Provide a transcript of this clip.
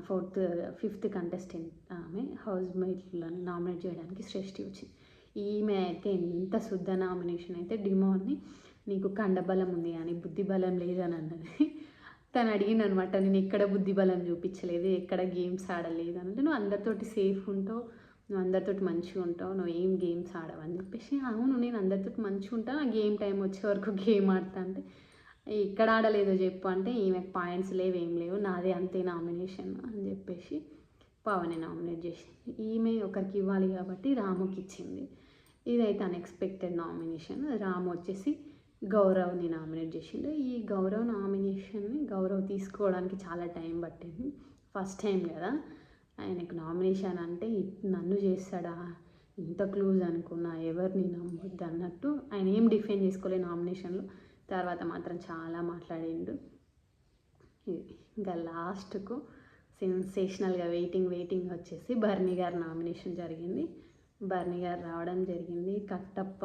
Fourth fifth contestant ఆమె house మేట్లను nominate చేయడానికి శ్రేష్ఠి వచ్చింది. ఈమె అయితే ఎంత శుద్ధ నామినేషన్ అయితే డిమోని నీకు కండబలం ఉంది కానీ బుద్ధి బలం లేదని అన్నది. తను అడిగిందనమాట, నేను ఎక్కడ బుద్ధి బలం చూపించలేదు, ఎక్కడ గేమ్స్ ఆడలేదు అంటే, నువ్వు అందరితోటి సేఫ్ ఉంటావు, నువ్వు అందరితోటి మంచిగా ఉంటావు, నువ్వు ఏం గేమ్స్ ఆడవని చెప్పేసి. అవును నేను అందరితోటి మంచిగా ఉంటాను, ఆ గేమ్ టైం వచ్చే వరకు గేమ్ ఆడతా అంటే, ఎక్కడ ఆడలేదో చెప్పు అంటే ఈమెకు పాయింట్స్ లేవు ఏం లేవు, నాదే అంతే నామినేషన్ అని చెప్పేసి పవన్ని నామినేట్ చేసింది. ఈమె ఒకరికి ఇవ్వాలి కాబట్టి రాముకి ఇచ్చింది. ఇదైతే అన్ఎక్స్పెక్టెడ్ నామినేషన్. రాము వచ్చేసి గౌరవ్ని నామినేట్ చేసిండు. ఈ గౌరవ్ నామినేషన్ని గౌరవ్ తీసుకోవడానికి చాలా టైం పట్టింది. ఫస్ట్ టైం కదా ఆయనకు నామినేషన్ అంటే, నన్ను చేస్తాడా ఇంత క్లూజ్ అనుకున్నా, ఎవరిని నమ్మొద్దు అన్నట్టు ఆయన ఏం డిఫెండ్ చేసుకోలే నామినేషన్లో. తర్వాత మాత్రం చాలా మాట్లాడిండు. ఇంకా లాస్ట్కు సెన్సేషనల్గా వెయిటింగ్ వచ్చేసి బర్నీ గారి నామినేషన్ జరిగింది. బర్నీ గారు రావడం జరిగింది. కట్టప్ప